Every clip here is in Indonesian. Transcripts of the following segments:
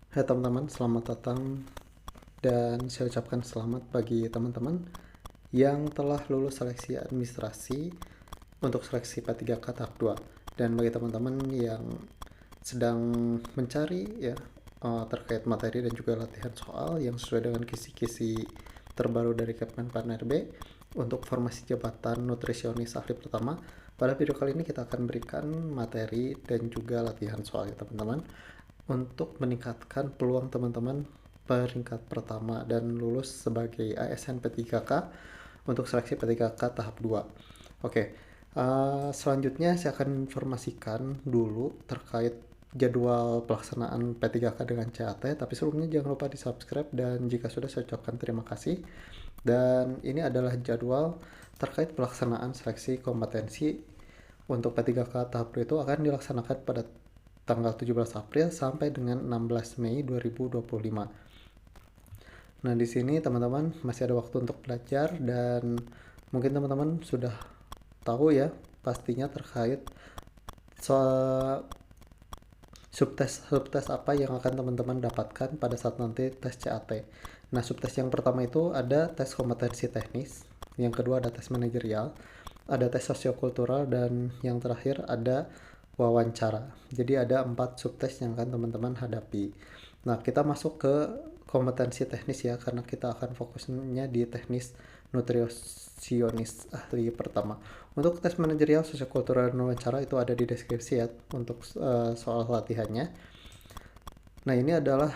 Hai teman-teman, selamat datang dan saya ucapkan selamat bagi teman-teman yang telah lulus seleksi administrasi untuk seleksi P3K tahap 2. Dan bagi teman-teman yang sedang mencari ya terkait materi dan juga latihan soal yang sesuai dengan kisi-kisi terbaru dari Kemenpan RB untuk formasi jabatan nutrisionis ahli pertama. Pada video kali ini kita akan berikan materi dan juga latihan soal ya teman-teman, untuk meningkatkan peluang teman-teman peringkat pertama dan lulus sebagai ASN P3K untuk seleksi P3K tahap 2. Oke, selanjutnya saya akan informasikan dulu terkait jadwal pelaksanaan P3K dengan CAT, tapi sebelumnya jangan lupa di subscribe dan jika sudah saya ucapkan terima kasih. Dan ini adalah jadwal terkait pelaksanaan seleksi kompetensi untuk P3K tahap 2 itu akan dilaksanakan pada tanggal 17 April sampai dengan 16 Mei 2025. Nah, di sini teman-teman masih ada waktu untuk belajar dan mungkin teman-teman sudah tahu ya pastinya terkait soal subtes apa yang akan teman-teman dapatkan pada saat nanti tes CAT. Nah, subtes yang pertama itu ada tes kompetensi teknis, yang kedua ada tes manajerial, ada tes sosiokultural, dan yang terakhir ada wawancara. Jadi ada 4 subtes yang akan teman-teman hadapi. Nah, kita masuk ke kompetensi teknis ya, karena kita akan fokusnya di teknis nutrisionis ahli pertama. Untuk tes manajerial, sosiokultural, dan wawancara itu ada di deskripsi ya untuk soal latihannya. Nah, ini adalah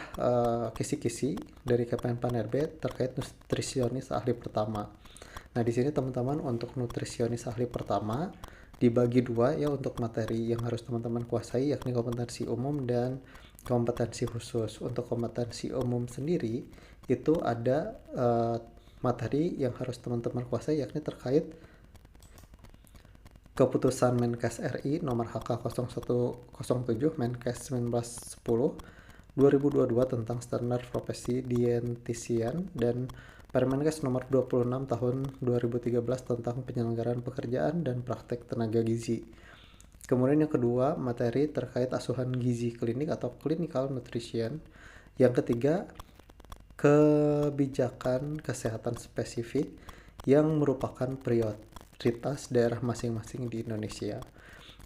kisi-kisi dari Kemenpan RB terkait nutrisionis ahli pertama. Nah, di sini teman-teman untuk nutrisionis ahli pertama dibagi dua ya untuk materi yang harus teman-teman kuasai, yakni kompetensi umum dan kompetensi khusus. Untuk kompetensi umum sendiri itu ada materi yang harus teman-teman kuasai, yakni terkait Keputusan Menkes RI nomor HK 0107 Menkes 1910 2022 tentang standar profesi dietitian dan Permenkes nomor 26 tahun 2013 tentang penyelenggaraan pekerjaan dan praktek tenaga gizi. Kemudian yang kedua, materi terkait asuhan gizi klinik atau clinical nutrition. Yang ketiga, kebijakan kesehatan spesifik yang merupakan prioritas daerah masing-masing di Indonesia.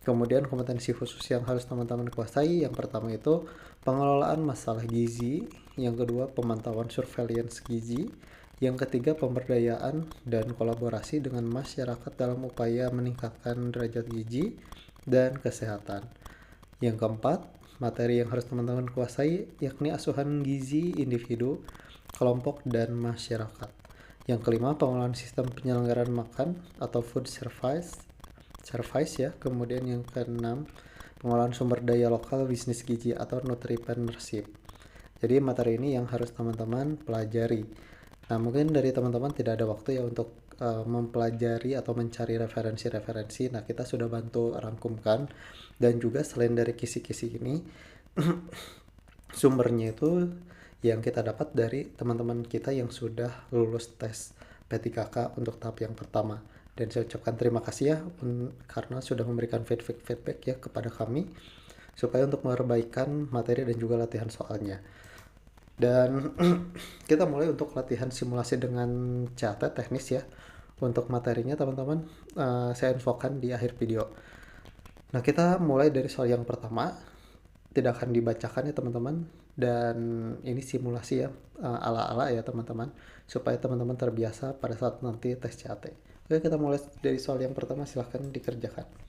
Kemudian kompetensi khusus yang harus teman-teman kuasai, yang pertama itu pengelolaan masalah gizi, yang kedua pemantauan surveillance gizi, yang ketiga pemberdayaan dan kolaborasi dengan masyarakat dalam upaya meningkatkan derajat gizi dan kesehatan. Yang keempat, materi yang harus teman-teman kuasai yakni asuhan gizi individu, kelompok, dan masyarakat. Yang kelima, pengelolaan sistem penyelenggaraan makan atau food service ya. Kemudian yang keenam, pengelolaan sumber daya lokal bisnis gizi atau nutripreneurship. Jadi materi ini yang harus teman-teman pelajari. Nah, mungkin dari teman-teman tidak ada waktu ya untuk mempelajari atau mencari referensi-referensi. Nah, kita sudah bantu rangkumkan, dan juga selain dari kisi-kisi ini sumbernya itu yang kita dapat dari teman-teman kita yang sudah lulus tes P3K untuk tahap yang pertama. Dan saya ucapkan terima kasih ya karena sudah memberikan feedback ya kepada kami supaya untuk memperbaikan materi dan juga latihan soalnya. Dan kita mulai untuk latihan simulasi dengan catat teknis ya. Untuk materinya teman-teman saya infokan di akhir video. Nah, kita mulai dari soal yang pertama. Tidak akan dibacakan ya teman-teman, dan ini simulasi ya, ala-ala ya teman-teman, supaya teman-teman terbiasa pada saat nanti tes CAT. Oke, kita mulai dari soal yang pertama, silahkan dikerjakan.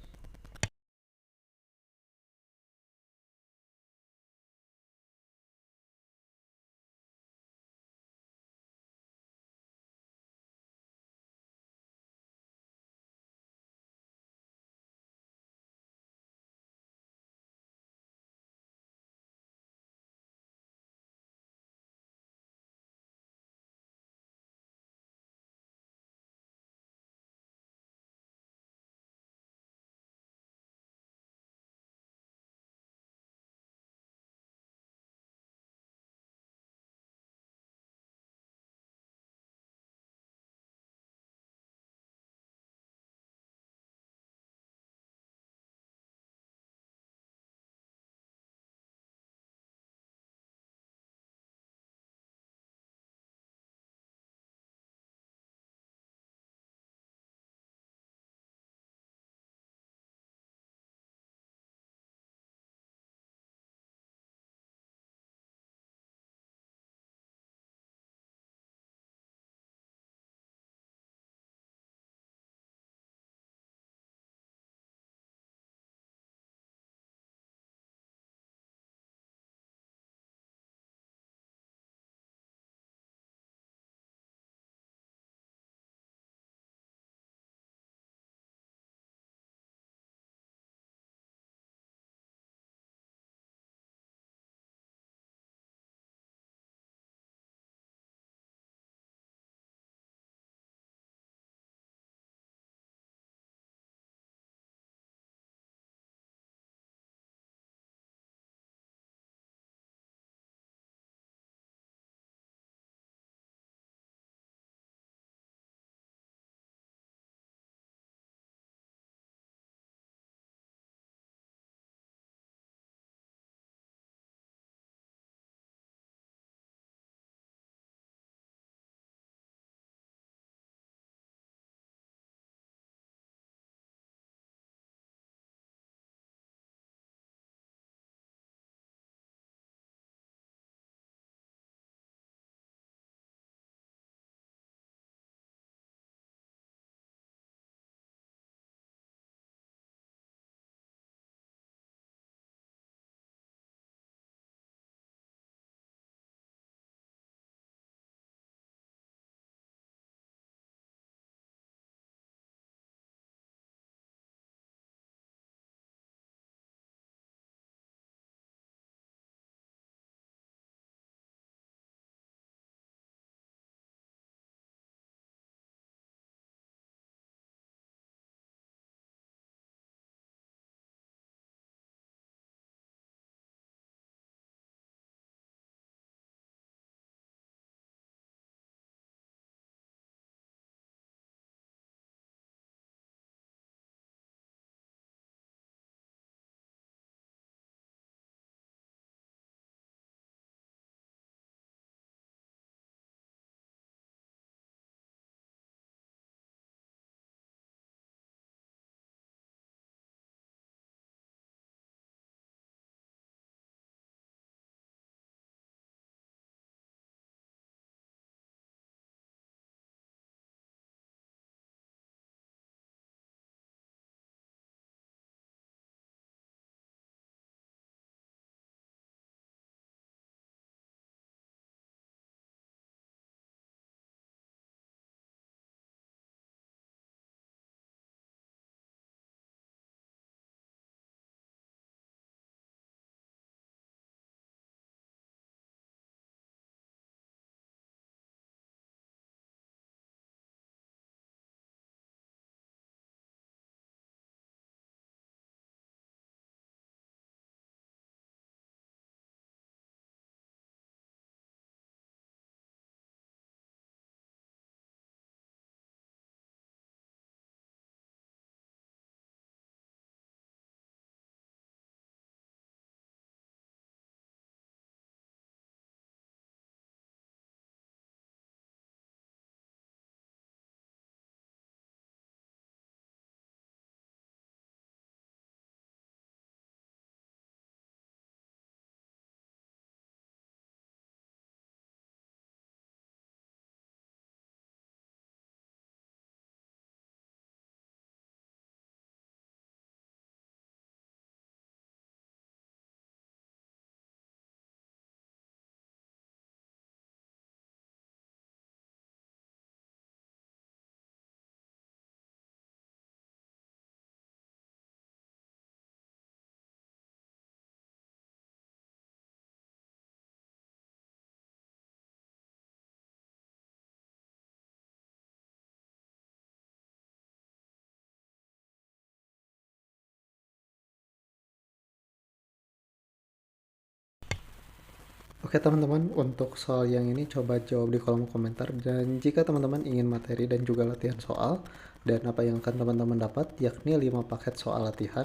Oke teman-teman, untuk soal yang ini coba jawab di kolom komentar, dan jika teman-teman ingin materi dan juga latihan soal, dan apa yang akan teman-teman dapat yakni 5 paket soal latihan,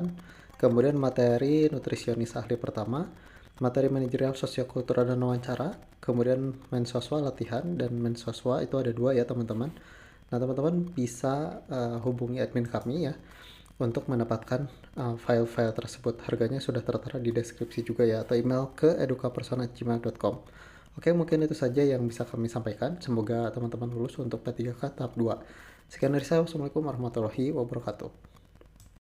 kemudian materi nutrisionis ahli pertama, materi manajerial sosiokultural dan wawancara, kemudian mensoswa latihan, dan mensoswa itu ada 2 ya teman-teman. Nah teman-teman bisa hubungi admin kami ya untuk mendapatkan file-file tersebut. Harganya sudah tertera di deskripsi juga ya, atau email ke edukaperson@gmail.com. Oke, mungkin itu saja yang bisa kami sampaikan. Semoga teman-teman lulus untuk P3K tahap 2. Sekian dari saya. Wassalamualaikum warahmatullahi wabarakatuh.